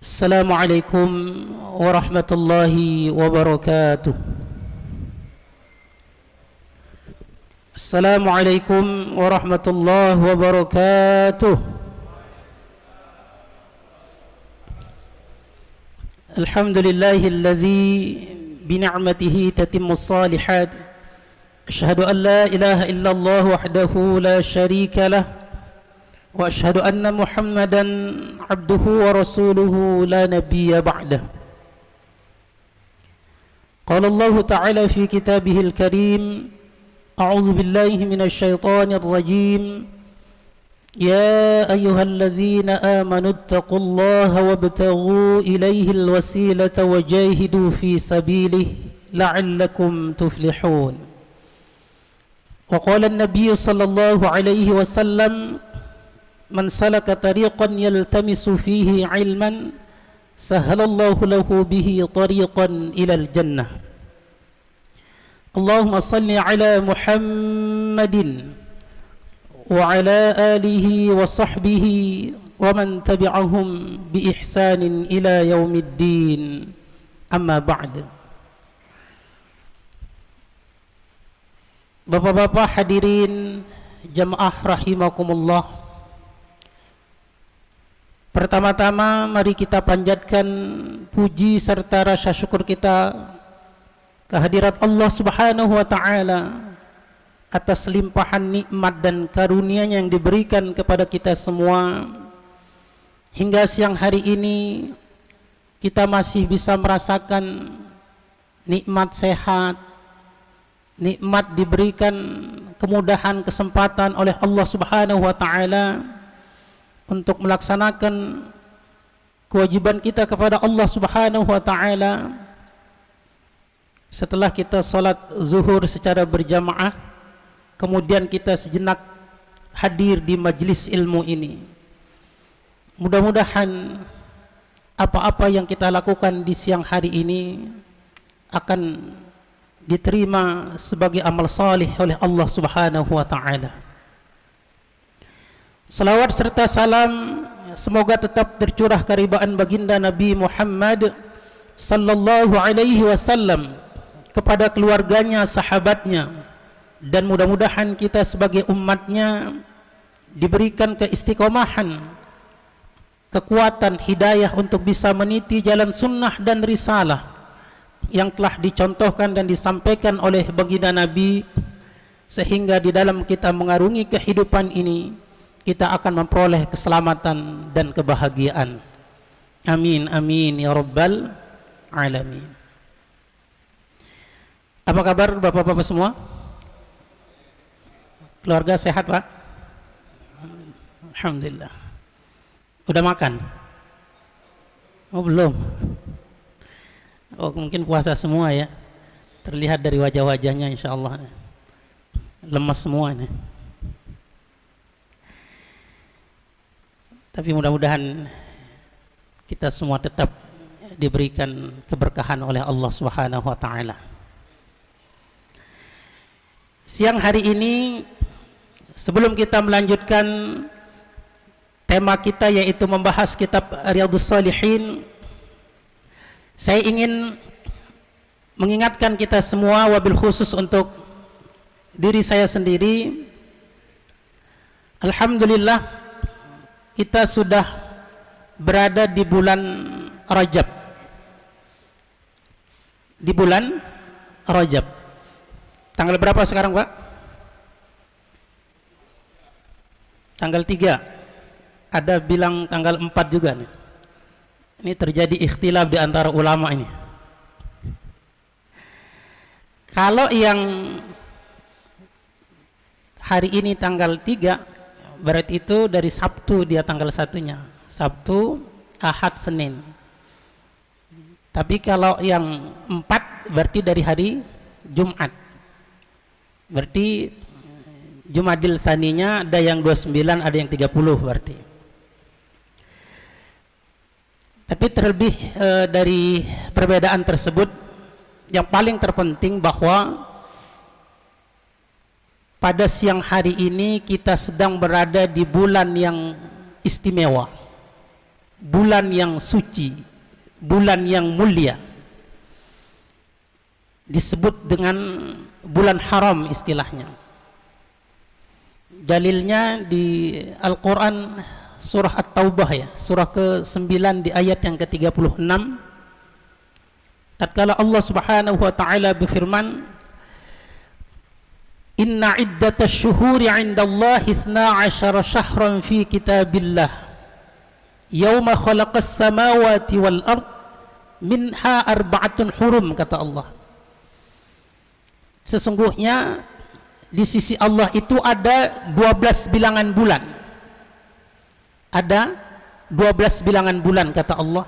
السلام عليكم ورحمة الله وبركاته. السلام عليكم ورحمة الله وبركاته. الحمد لله الذي بنعمته تتم الصالحات. أشهد أن لا إله إلا الله وحده لا شريك له، وأشهد أن محمدا عبده ورسوله لا نبي بعده. قال الله تعالى في كتابه الكريم: أعوذ بالله من الشيطان الرجيم. يا أيها الذين آمنوا اتقوا الله وابتغوا إليه الوسيلة وجاهدوا في سبيله لعلكم تفلحون. وقال النبي صلى الله عليه وسلم: من سلك طريقا يلتمس فيه علما سهل الله له به طريقا إلى الجنة. اللهم صل على محمد وعلى آله وصحبه ومن تبعهم بإحسان إلى يوم الدين. أما بعد. Bapak-bapak hadirin jamaah rahimakumullah. Pertama-tama mari kita panjatkan puji serta rasa syukur kita kehadirat Allah Subhanahu wa taala atas limpahan nikmat dan karunia-Nya yang diberikan kepada kita semua. Hingga siang hari ini kita masih bisa merasakan nikmat sehat, nikmat diberikan kemudahan, kesempatan oleh Allah Subhanahu wa taala untuk melaksanakan kewajiban kita kepada Allah Subhanahu wa taala. Setelah kita salat zuhur secara berjamaah, kemudian kita sejenak hadir di majlis ilmu ini. Mudah-mudahan apa-apa yang kita lakukan di siang hari ini akan diterima sebagai amal salih oleh Allah Subhanahu wa taala. Salawat serta salam semoga tetap tercurah karibaan baginda Nabi Muhammad sallallahu alaihi wasallam kepada keluarganya, sahabatnya, dan mudah-mudahan kita sebagai umatnya diberikan keistiqomahan, kekuatan, hidayah untuk bisa meniti jalan sunnah dan risalah yang telah dicontohkan dan disampaikan oleh baginda Nabi, sehingga di dalam kita mengarungi kehidupan ini kita akan memperoleh keselamatan dan kebahagiaan. Amin amin ya rabbal alamin. Apa kabar bapak-bapak semua? Keluarga sehat, Pak? Alhamdulillah. Udah makan? Oh belum. Oh mungkin puasa semua ya. Terlihat dari wajah-wajahnya insyaallah. Lemas semua nih. Tapi mudah-mudahan kita semua tetap diberikan keberkahan oleh Allah Subhanahu wa taala. Siang hari ini sebelum kita melanjutkan tema kita yaitu membahas kitab Riyadhus Shalihin, saya ingin mengingatkan kita semua, wabil khusus untuk diri saya sendiri. Alhamdulillah kita sudah berada di bulan Rajab. Di bulan Rajab. Tanggal berapa sekarang, Pak? Tanggal 3. Ada bilang tanggal 4 juga nih. Ini terjadi ikhtilaf di antara ulama ini. Kalau yang hari ini tanggal 3, berarti itu dari Sabtu dia tanggal 1-nya. Sabtu, Ahad, Senin. Tapi kalau yang 4 berarti dari hari Jumat. Berarti Jumadil Tsaninya ada yang 29, ada yang 30 berarti. Tapi terlebih dari perbedaan tersebut, yang paling terpenting bahwa pada siang hari ini kita sedang berada di bulan yang istimewa. bulan yang suci, bulan yang mulia, disebut dengan bulan haram istilahnya. Dalilnya di Al-Quran surah At-Taubah ya, surah ke-9 di ayat yang ke-36. Tatkala Allah Subhanahu wa taala berfirman, "Inna iddatash syuhuri 'indallahi 12 syahran fi kitabillah yauma khalaqas samawati wal ard minha arba'atun hurum," kata Allah. Sesungguhnya di sisi Allah itu ada 12 bilangan bulan. Ada 12 bilangan bulan, kata Allah,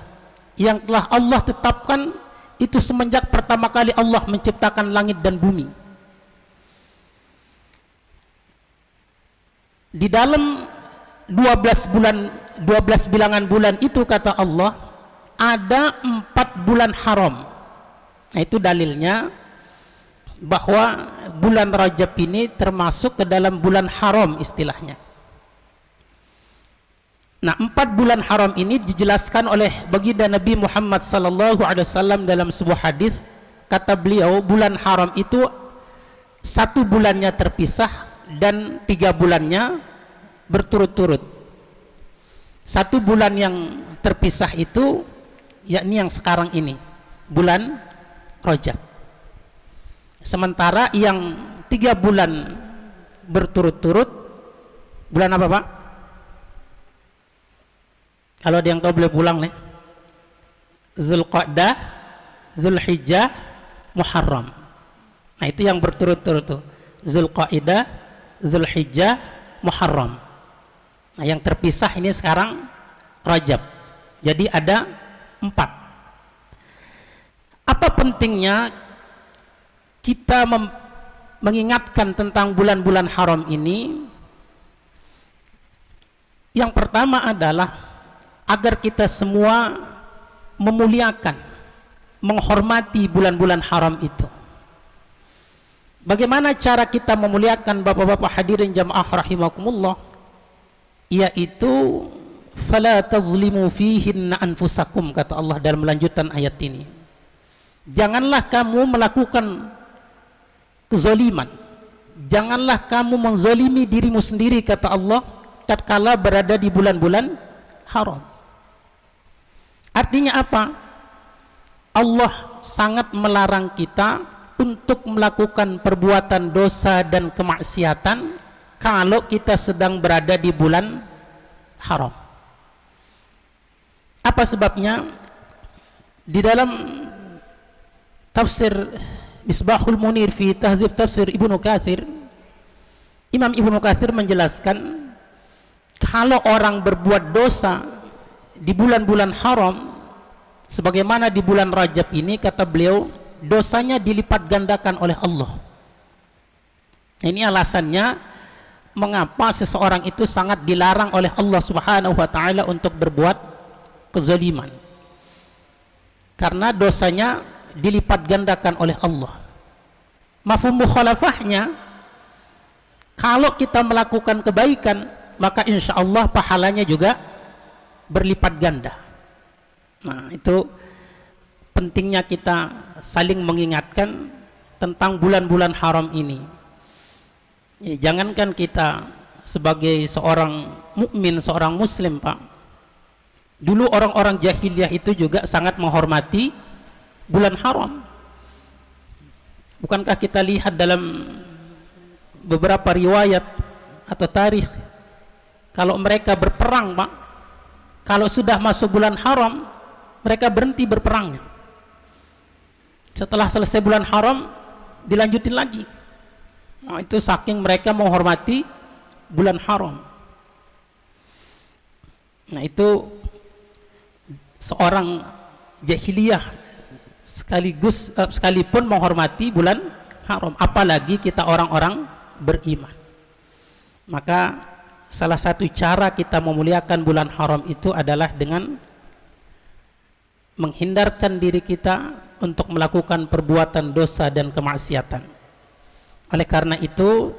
yang telah Allah tetapkan itu semenjak pertama kali Allah menciptakan langit dan bumi. Di dalam 12 bilangan bulan itu, kata Allah, ada 4 bulan haram. Nah, itu dalilnya bahwa bulan Rajab ini termasuk ke dalam bulan haram istilahnya. Nah, 4 bulan haram ini dijelaskan oleh baginda Nabi Muhammad sallallahu alaihi wasallam dalam sebuah hadis. Kata beliau, bulan haram itu 1 bulannya terpisah dan 3 bulannya berturut-turut. 1 bulan yang terpisah itu yakni yang sekarang ini, bulan Rajab. Sementara yang 3 bulan berturut-turut, bulan apa, Pak? Kalau ada yang tahu boleh pulang nih. Zulqa'dah, Zulhijjah, Muharram. Nah, itu yang berturut-turut tuh. Zulqa'dah, Zulhijjah, Muharram. Nah, yang terpisah ini sekarang Rajab. Jadi ada 4. Apa pentingnya kita mengingatkan tentang bulan-bulan haram ini? Yang pertama adalah agar kita semua memuliakan, menghormati bulan-bulan haram itu. Bagaimana cara kita memuliakan, bapak-bapak hadirin jamaah rahimakumullah? Yaitu fala tazlimu fihinna anfusakum, kata Allah dalam lanjutan ayat ini. Janganlah kamu melakukan kezaliman, janganlah kamu menzalimi dirimu sendiri, kata Allah, tatkala berada di bulan-bulan haram. Artinya apa? Allah sangat melarang kita untuk melakukan perbuatan dosa dan kemaksiatan kalau kita sedang berada di bulan haram. Apa sebabnya? Di dalam tafsir Misbahul Munir fi Tahdzib Tafsir Ibnu Katsir, Imam Ibnu Katsir menjelaskan, kalau orang berbuat dosa di bulan-bulan haram sebagaimana di bulan Rajab ini, kata beliau, dosanya dilipat gandakan oleh Allah. Ini alasannya mengapa seseorang itu sangat dilarang oleh Allah Subhanahu wa taala untuk berbuat kezaliman, karena dosanya dilipat gandakan oleh Allah. Mafhum mukhalafahnya, kalau kita melakukan kebaikan maka insya Allah pahalanya juga berlipat ganda. Nah, itu pentingnya kita saling mengingatkan tentang bulan-bulan haram ini. Ya, jangankan kita sebagai seorang mukmin, seorang muslim, Pak, dulu orang-orang jahiliyah itu juga sangat menghormati bulan haram. Bukankah kita lihat dalam beberapa riwayat atau tarikh, kalau mereka berperang, Pak, kalau sudah masuk bulan haram mereka berhenti berperangnya. Setelah selesai bulan haram dilanjutin lagi. Nah, itu saking mereka menghormati bulan haram. Nah, itu seorang jahiliyah sekalipun menghormati bulan haram, apalagi kita orang-orang beriman. Maka salah satu cara kita memuliakan bulan haram itu adalah dengan menghindarkan diri kita untuk melakukan perbuatan dosa dan kemaksiatan. Oleh karena itu,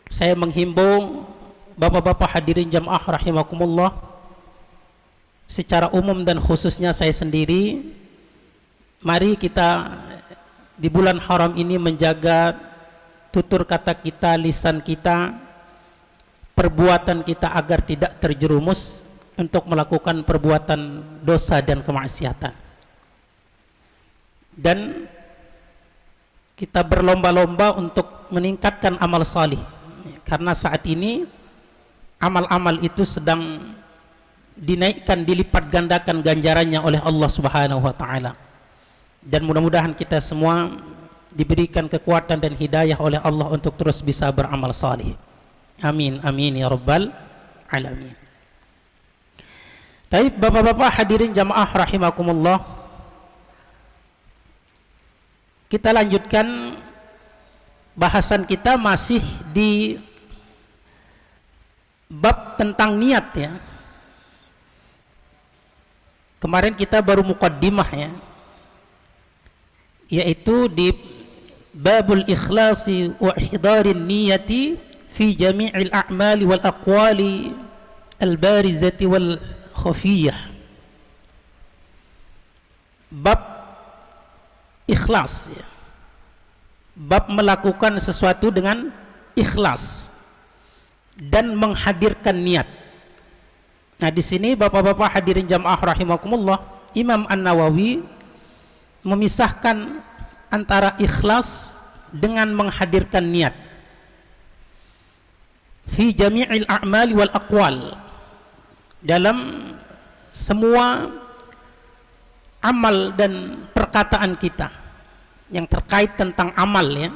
saya menghimbau bapak-bapak hadirin jamaah rahimakumullah secara umum dan khususnya saya sendiri, mari kita di bulan haram ini menjaga tutur kata kita, lisan kita, perbuatan kita agar tidak terjerumus untuk melakukan perbuatan dosa dan kemaksiatan. Dan kita berlomba-lomba untuk meningkatkan amal salih, karena saat ini amal-amal itu sedang dinaikkan, dilipat gandakan ganjarannya oleh Allah Subhanahu wa taala. Dan mudah-mudahan kita semua diberikan kekuatan dan hidayah oleh Allah untuk terus bisa beramal salih. Amin amin ya rabbal alamin. Baik, Bapak-bapak hadirin jamaah rahimakumullah, kita lanjutkan bahasan kita masih di bab tentang niat ya. Kemarin kita baru muqaddimah ya, yaitu di babul ikhlasi wa ihdarin niyati fi jami'il a'mali wal aqwali al barizati wal khafiyah. Bab ikhlas ya. Bab melakukan sesuatu dengan ikhlas dan menghadirkan niat. Nah, di sini Bapak-bapak hadirin jamaah rahimakumullah, Imam An-Nawawi memisahkan antara ikhlas dengan menghadirkan niat fi jami'il a'mali wal aqwal, dalam semua amal dan perkataan kita yang terkait tentang amal ya,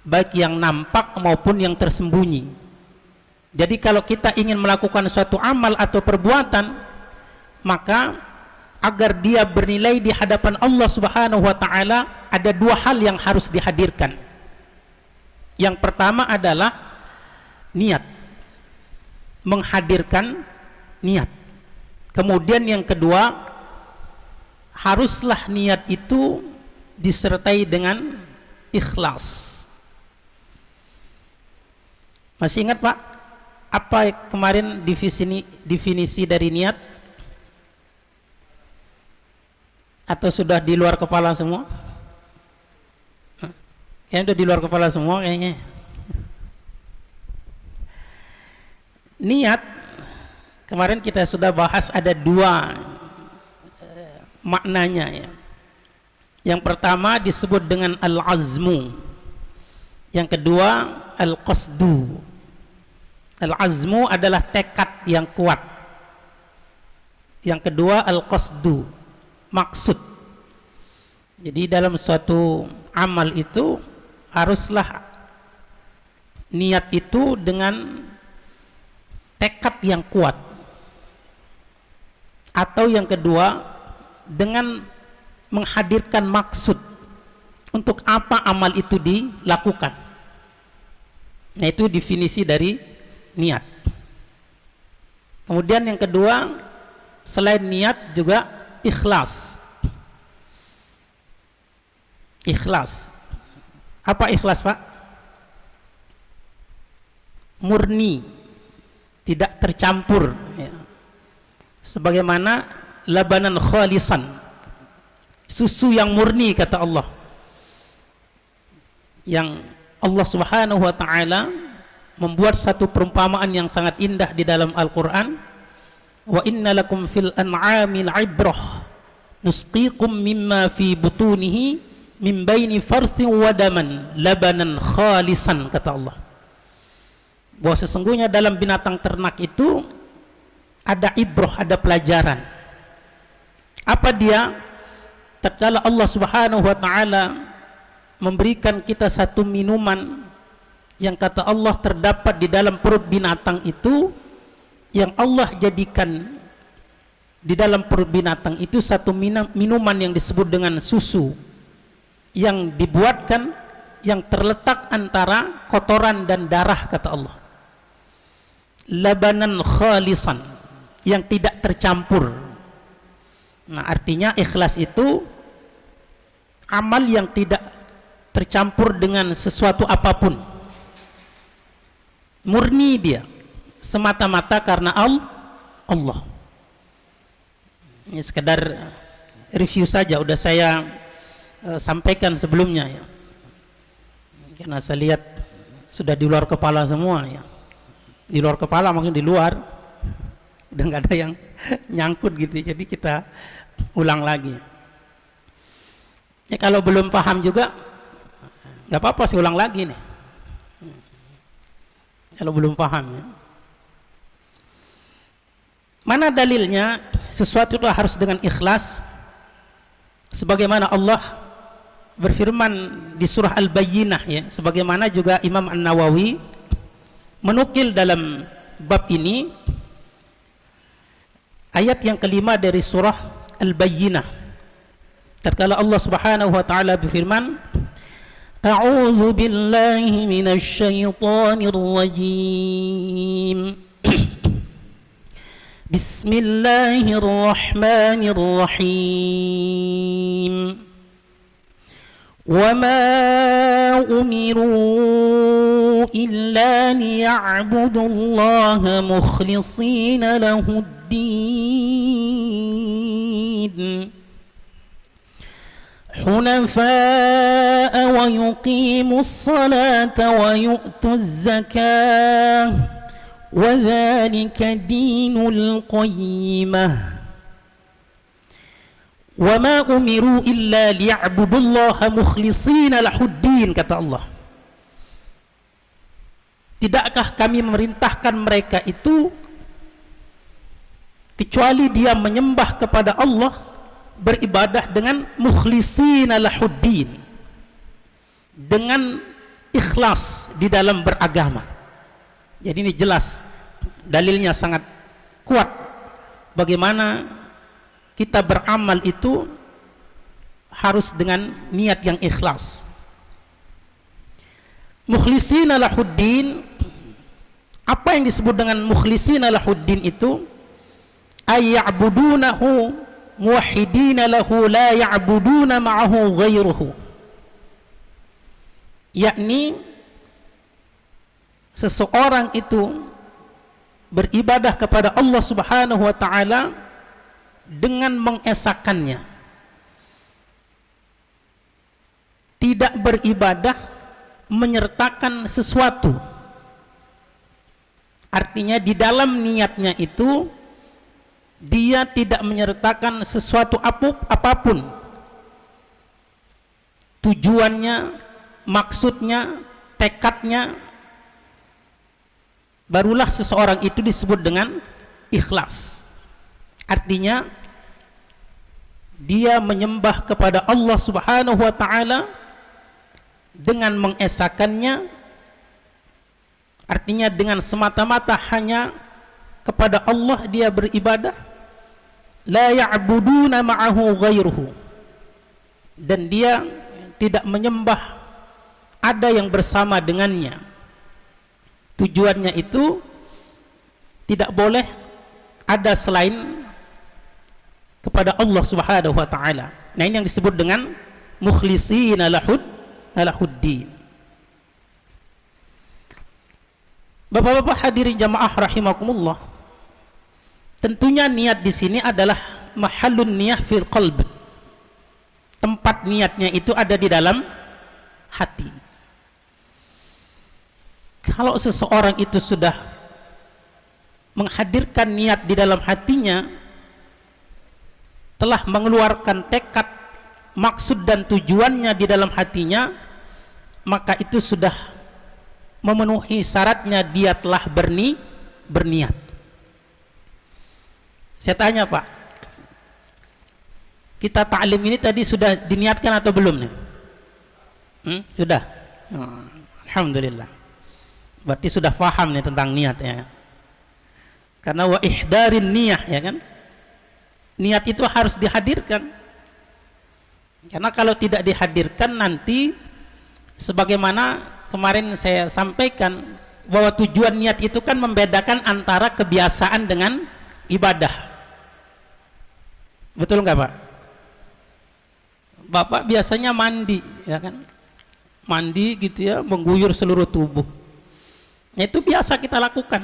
baik yang nampak maupun yang tersembunyi. Jadi kalau kita ingin melakukan suatu amal atau perbuatan, maka agar dia bernilai di hadapan Allah Subhanahu wa taala, ada dua hal yang harus dihadirkan. Yang pertama adalah niat, menghadirkan niat. Kemudian yang kedua, haruslah niat itu disertai dengan ikhlas. Masih ingat Pak, apa kemarin definisi dari niat? Atau sudah di luar kepala semua? Kayaknya udah di luar kepala semua kayaknya. Niat kemarin kita sudah bahas ada dua maknanya ya. Yang pertama disebut dengan al-azmu, yang kedua al-qasdu. Al-azmu adalah tekad yang kuat, yang kedua al-qasdu, maksud. Jadi dalam suatu amal itu haruslah niat itu dengan tekad yang kuat, atau yang kedua dengan menghadirkan maksud untuk apa amal itu dilakukan. Nah, itu definisi dari niat. Kemudian yang kedua, selain niat juga ikhlas. Ikhlas. Apa ikhlas, Pak? Murni, tidak tercampur ya. Sebagaimana labanan khalisan, susu yang murni kata Allah, yang Allah Subhanahu wa taala membuat satu perumpamaan yang sangat indah di dalam Al-Qur'an. Wa inna lakum fil an'amil ibrah nusqikum mimma fi butunihi min baini farthin wa daman labanan khalisan, kata Allah, bahwa sesungguhnya dalam binatang ternak itu ada ibrah, ada pelajaran. Apa dia? Tatkala Allah Subhanahu wa taala memberikan kita satu minuman yang kata Allah terdapat di dalam perut binatang itu, yang Allah jadikan di dalam perut binatang itu satu minuman yang disebut dengan susu, yang dibuatkan, yang terletak antara kotoran dan darah, kata Allah, labanan khalisan, yang tidak tercampur. Nah, artinya ikhlas itu amal yang tidak tercampur dengan sesuatu apapun, murni dia semata-mata karena Allah. Ini sekedar review saja, udah saya sampaikan sebelumnya ya. Karena saya lihat sudah di luar kepala semua ya. Di luar kepala mungkin di luar udah nggak ada yang nyangkut gitu. Jadi kita ulang lagi. Ya kalau belum paham juga nggak apa-apa sih, ulang lagi nih. Kalau belum paham ya. Mana dalilnya sesuatu itu harus dengan ikhlas? Sebagaimana Allah berfirman di surah Al-Bayyinah ya, sebagaimana juga Imam An-Nawawi menukil dalam bab ini ayat yang kelima dari surah Al-Bayyinah, tatkala Allah Subhanahu wa taala berfirman, A'udzu billahi minasy syaithanir rajim. Bismillahirrahmanirrahim. Wa ma umiru illa liya'budullaha mukhlishina lahud-din hunafa'a wa yuqimus salata wa yu'tuz zakata وَذَلِكَ دِينُ الْقَيِّمَةِ وَمَا أُمِرُوا إِلَّا لِيَعْبُدُوا اللَّهَ مُخْلِصِينَ لَهُ الدِّينَ, kata Allah. Tidakkah kami memerintahkan mereka itu kecuali dia menyembah kepada Allah, beribadah dengan mukhlisina lahuddin, dengan ikhlas di dalam beragama. Jadi ini jelas dalilnya sangat kuat bagaimana kita beramal itu harus dengan niat yang ikhlas. Mukhlisina lahuddin, apa yang disebut dengan mukhlisina lahuddin itu? Ayya'budunahu muwahhidina lahu la ya'buduna ma'ahu ghairuhu, yakni seseorang itu beribadah kepada Allah Subhanahu wa taala dengan mengesakannya, tidak beribadah menyertakan sesuatu. Artinya di dalam niatnya itu dia tidak menyertakan sesuatu apapun, tujuannya, maksudnya, tekadnya, barulah seseorang itu disebut dengan ikhlas. Artinya dia menyembah kepada Allah Subhanahu wa taala dengan mengesakannya, artinya dengan semata-mata hanya kepada Allah dia beribadah, la ya'buduna ma'ahu ghairuhu, dan dia tidak menyembah ada yang bersama dengannya. Tujuannya itu tidak boleh ada selain kepada Allah Subhanahu wa taala. Nah, ini yang disebut dengan mukhlisina lahuddin. Bapak-bapak hadirin jamaah rahimakumullah, tentunya niat di sini adalah mahallun niyah fil qalb. Tempat niatnya itu ada di dalam hati. Kalau seseorang itu sudah menghadirkan niat di dalam hatinya, telah mengeluarkan tekad, maksud dan tujuannya di dalam hatinya, maka itu sudah memenuhi syaratnya dia telah berniat. Saya tanya Pak, kita ta'lim ini tadi sudah diniatkan atau belum nih? Sudah? Alhamdulillah. Berarti sudah paham nih tentang niat ya. Karena wa ihdarin niyah, ya kan? Niat itu harus dihadirkan. Karena kalau tidak dihadirkan nanti sebagaimana kemarin saya sampaikan bahwa tujuan niat itu kan membedakan antara kebiasaan dengan ibadah. Betul nggak Pak? Bapak biasanya mandi, ya kan? Mandi gitu ya, mengguyur seluruh tubuh. Nah, itu biasa kita lakukan.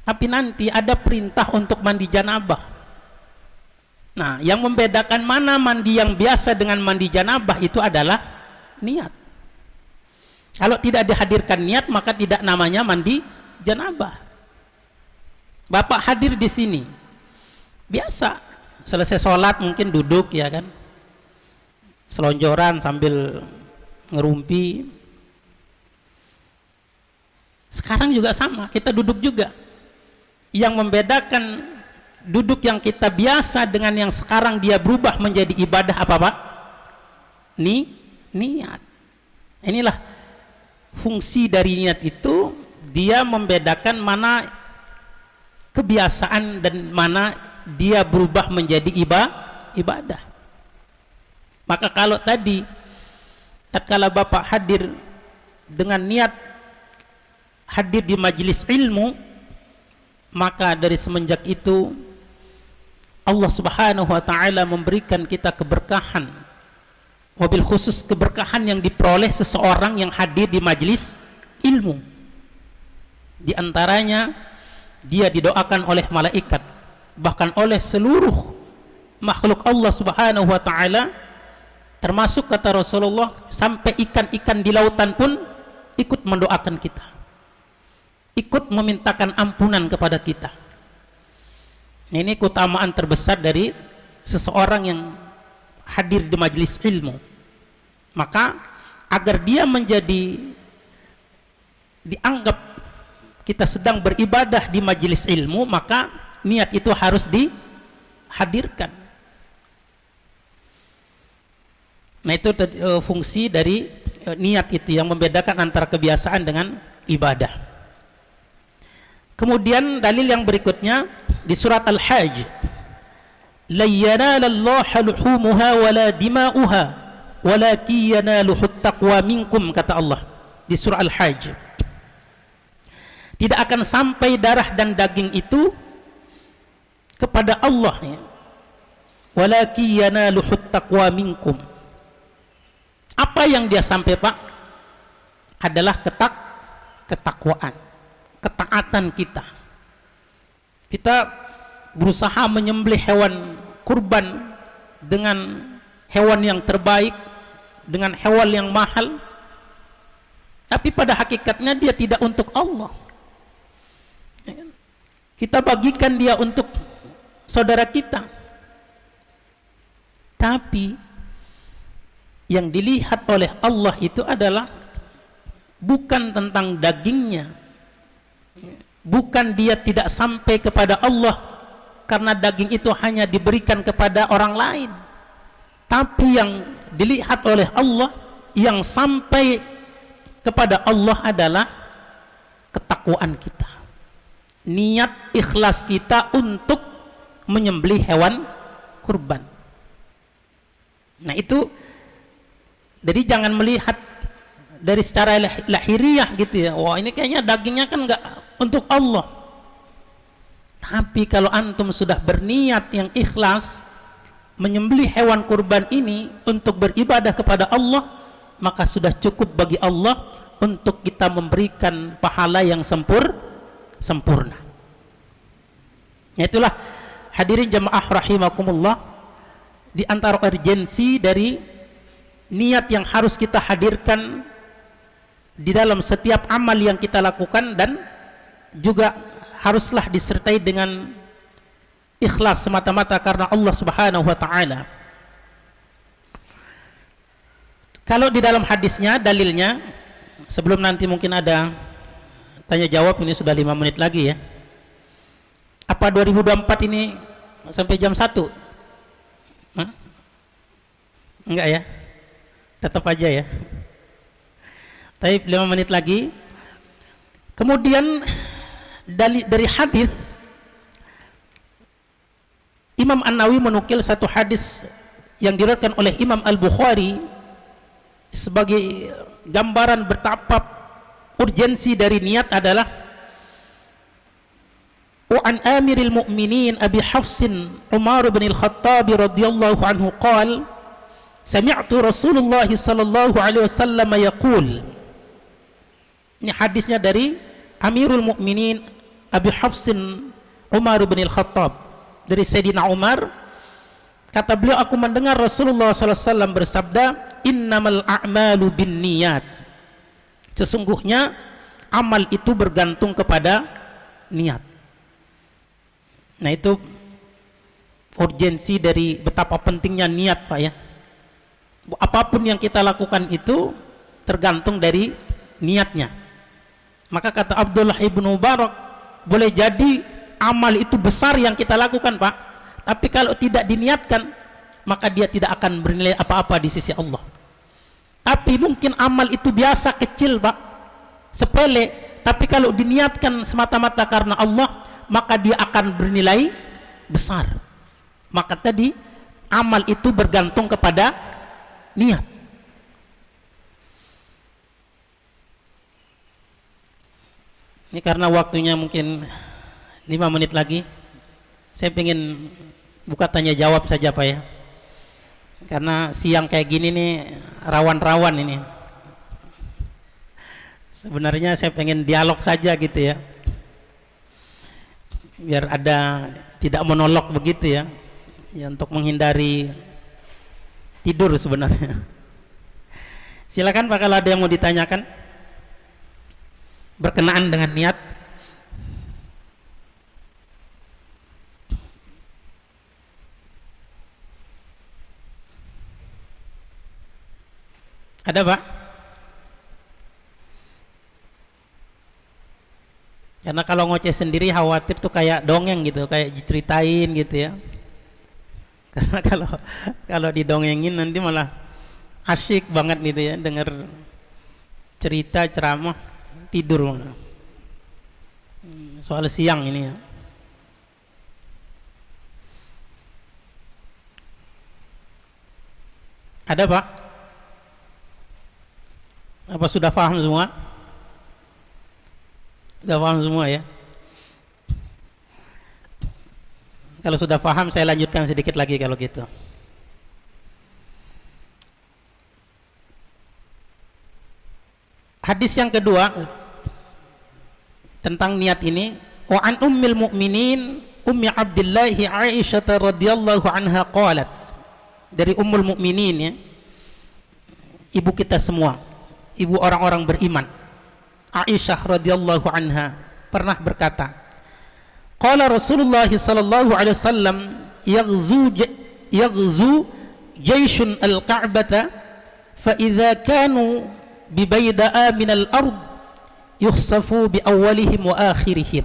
Tapi nanti ada perintah untuk mandi janabah. Nah, yang membedakan mana mandi yang biasa dengan mandi janabah itu adalah niat. Kalau tidak dihadirkan niat, maka tidak namanya mandi janabah. Bapak hadir di sini, biasa, selesai sholat mungkin duduk ya kan, selonjoran sambil ngerumpi. Sekarang juga sama, kita duduk juga. Yang membedakan duduk yang kita biasa dengan yang sekarang dia berubah menjadi ibadah apa Pak? Niat. Inilah fungsi dari niat itu, dia membedakan mana kebiasaan dan mana dia berubah menjadi ibadah. Maka kalau tadi tatkala Bapak hadir dengan niat hadir di majelis ilmu, maka dari semenjak itu Allah Subhanahu wa taala memberikan kita keberkahan, wabil khusus keberkahan yang diperoleh seseorang yang hadir di majelis ilmu. Di antaranya dia didoakan oleh malaikat, bahkan oleh seluruh makhluk Allah Subhanahu wa taala, termasuk kata Rasulullah sampai ikan-ikan di lautan pun ikut mendoakan kita, ikut memintakan ampunan kepada kita. Ini keutamaan terbesar dari seseorang yang hadir di majelis ilmu. Maka agar dia menjadi dianggap kita sedang beribadah di majelis ilmu, maka niat itu harus dihadirkan. Nah, itu fungsi dari niat itu yang membedakan antara kebiasaan dengan ibadah. Kemudian dalil yang berikutnya di surat Al-Hajj, la yanalallaha luhumuha wala dima'uha walakin yanaluhut taqwa minkum, kata Allah di surah Al-Hajj. Tidak akan sampai darah dan daging itu kepada Allah ya. Walakin yanaluhut taqwa minkum. Apa yang dia sampai Pak? Adalah ketakwaan, ketaatan kita. Kita berusaha menyembelih hewan kurban dengan hewan yang terbaik, dengan hewan yang mahal, tapi pada hakikatnya dia tidak untuk Allah. Kita bagikan dia untuk saudara kita, tapi yang dilihat oleh Allah itu adalah bukan tentang dagingnya, bukan dia tidak sampai kepada Allah karena daging itu hanya diberikan kepada orang lain, tapi yang dilihat oleh Allah, yang sampai kepada Allah adalah ketakwaan kita, niat ikhlas kita untuk menyembelih hewan kurban. Nah itu, jadi jangan melihat dari secara lahiriah gitu ya, wah ini kayaknya dagingnya kan enggak untuk Allah. Tapi kalau antum sudah berniat yang ikhlas menyembelih hewan kurban ini untuk beribadah kepada Allah, maka sudah cukup bagi Allah untuk kita memberikan pahala yang sempurna. Ya, itulah hadirin jamaah rahimakumullah, di antara urgensi dari niat yang harus kita hadirkan di dalam setiap amal yang kita lakukan, dan juga haruslah disertai dengan ikhlas semata-mata karena Allah Subhanahu wa taala. Kalau di dalam hadisnya dalilnya, sebelum nanti mungkin ada tanya jawab, ini sudah 5 menit lagi ya. Apa 2024 ini sampai jam 1? Hah? Enggak ya? Tetap aja ya. Taib, 5 menit lagi. Kemudian dari hadis, Imam An-Nawawi menukil satu hadis yang diriwayatkan oleh Imam Al-Bukhari sebagai gambaran betapa urgensi dari niat adalah, wa an amiril mu'minin Abi Hafsin Umar bin Al-Khattab radhiyallahu anhu qala sami'tu Rasulullah sallallahu alaihi wasallam yaqul. Ini hadisnya dari Amirul Mukminin Abi Hafsin Umar bin Al-Khattab, dari Sayyidina Umar Kata beliau, aku mendengar Rasulullah SAW bersabda, innamal a'malu binniyat. Sesungguhnya amal itu bergantung kepada niat. Nah, itu urgensi dari betapa pentingnya niat, Pak, ya. Apapun yang kita lakukan itu tergantung dari niatnya. Maka kata Abdullah ibnu Mubarak, boleh jadi amal itu besar yang kita lakukan, Pak, tapi kalau tidak diniatkan, maka dia tidak akan bernilai apa-apa di sisi Allah. Tapi mungkin amal itu biasa, kecil, Pak, sepele, tapi kalau diniatkan semata-mata karena Allah, maka dia akan bernilai besar. Maka tadi amal itu bergantung kepada niat. Ini karena waktunya mungkin 5 menit lagi, saya ingin buka tanya jawab saja, Pak, ya. Karena siang kayak gini nih rawan-rawan ini. Sebenarnya saya pengen dialog saja gitu ya, biar ada tidak monolog begitu ya, ya untuk menghindari tidur sebenarnya. Silakan Pak, kalau ada yang mau ditanyakan berkenaan dengan niat. Ada, Pak? Karena kalau ngoceh sendiri khawatir tuh kayak dongeng gitu, kayak diceritain gitu ya. Karena kalau didongengin nanti malah asyik banget gitu ya, dengar cerita ceramah tidur malah. Soal siang ini ya. Ada, Pak? Apa sudah paham semua? Sudah paham semua ya? Kalau sudah paham, saya lanjutkan sedikit lagi kalau gitu. Hadis yang kedua tentang niat ini, wa an ummil mu'minin ummi Abdullah Aisyah radhiyallahu anha qalat, dari ummul mukminin ya, ibu kita semua, ibu orang-orang beriman, Aisyah radhiyallahu anha pernah berkata, qala Rasulullah sallallahu alaihi wasallam yaghzu jayshun al-Ka'bata fa idza kanu bi bayda'a min al-ard yukhsafu bi awwalihim wa akhirihim.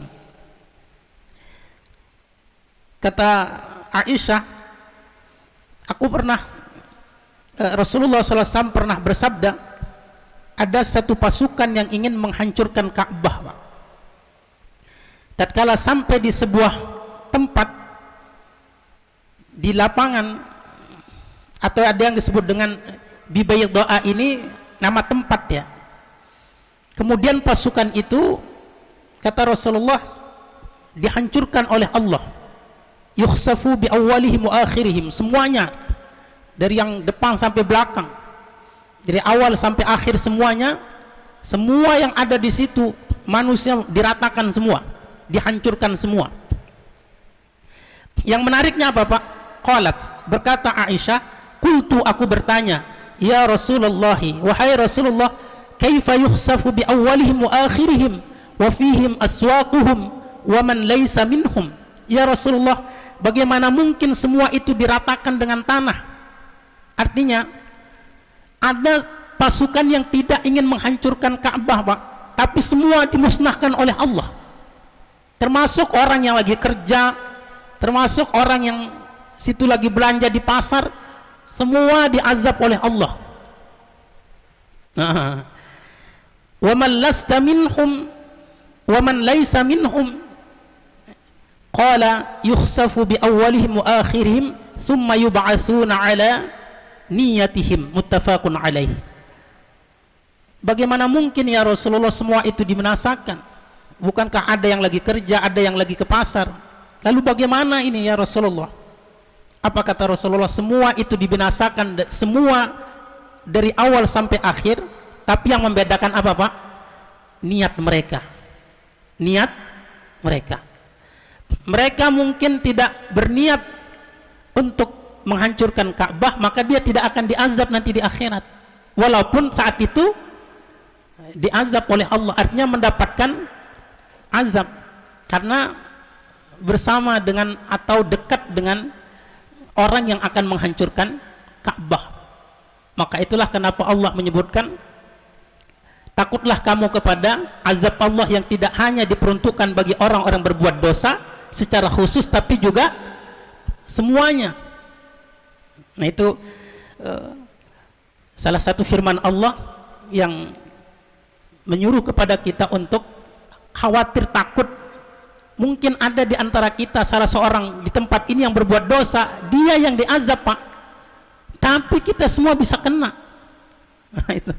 Kata Aisyah, aku pernah Rasulullah SAW pernah bersabda, ada satu pasukan yang ingin menghancurkan Ka'bah, Pak. Tatkala sampai di sebuah tempat di lapangan, atau ada yang disebut dengan Bibayda'a, ini nama tempat ya. Kemudian pasukan itu, kata Rasulullah, dihancurkan oleh Allah. Yukhsafu bi awwalihim wa akhirihim, semuanya dari yang depan sampai belakang, dari awal sampai akhir, semuanya, semua yang ada di situ manusia diratakan semua, dihancurkan semua. Yang menariknya apa, Pak? Qalat, berkata Aisyah, qultu, aku bertanya, ya Rasulullah, wahai Rasulullah, kaifa yukhsafu bi awwalihim wa akhirihim wa fihim aswaquhum wa man laysa minhum. Ya Rasulullah, bagaimana mungkin semua itu diratakan dengan tanah? Artinya ada pasukan yang tidak ingin menghancurkan Ka'bah, Pak, tapi semua dimusnahkan oleh Allah, termasuk orang yang lagi kerja, termasuk orang yang situ lagi belanja di pasar, semua diazab oleh Allah. Wa man lasta minhum wa man laysa minhum, qala yukhsafu bi awwalihim wa akhirihim thumma yub'atsuna ala niyatihim, muttafaqun alaih. Bagaimana mungkin ya Rasulullah semua itu dibinasakan? Bukankah ada yang lagi kerja, ada yang lagi ke pasar? Lalu bagaimana ini ya Rasulullah? Apa kata Rasulullah? Semua itu dibinasakan, semua dari awal sampai akhir, tapi yang membedakan apa, Pak? Niat mereka. Niat mereka. Mereka mungkin tidak berniat untuk menghancurkan Ka'bah, maka dia tidak akan diazab nanti di akhirat, walaupun saat itu diazab oleh Allah, artinya mendapatkan azab karena bersama dengan atau dekat dengan orang yang akan menghancurkan Ka'bah. Maka itulah kenapa Allah menyebutkan, takutlah kamu kepada azab Allah yang tidak hanya diperuntukkan bagi orang-orang berbuat dosa secara khusus, tapi juga semuanya. Nah itu salah satu firman Allah yang menyuruh kepada kita untuk khawatir, takut. Mungkin ada di antara kita salah seorang di tempat ini yang berbuat dosa, dia yang diazab Pak, tapi kita semua bisa kena. Nah, itu.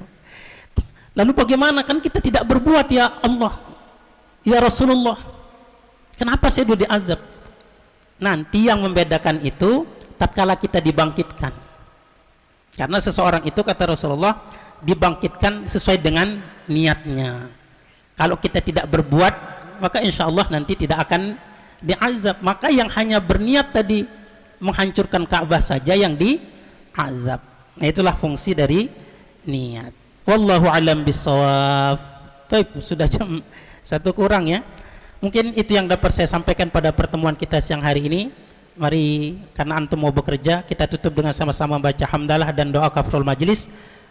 Lalu bagaimana, kan kita tidak berbuat ya Allah, ya Rasulullah, kenapa saya dulu diazab? Nanti yang membedakan itu tatkala kita dibangkitkan, karena seseorang itu kata Rasulullah dibangkitkan sesuai dengan niatnya. Kalau kita tidak berbuat, maka insya Allah nanti tidak akan diazab. Maka yang hanya berniat tadi menghancurkan Ka'bah saja yang diazab. Nah itulah fungsi dari niat. Wallahu alam bissawab. Sudah jam 1 kurang ya. Mungkin itu yang dapat saya sampaikan pada pertemuan kita siang hari ini. Mari, karena antum mau bekerja, kita tutup dengan sama-sama baca hamdalah dan doa kafaratul majlis.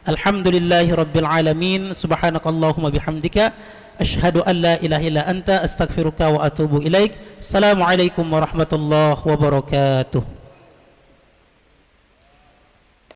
Alhamdulillahi rabbil alamin, subhanakallahumma bihamdika, asyhadu an la ilaha illa anta, astaghfiruka wa atubu ilaik. Assalamualaikum warahmatullahi wabarakatuh.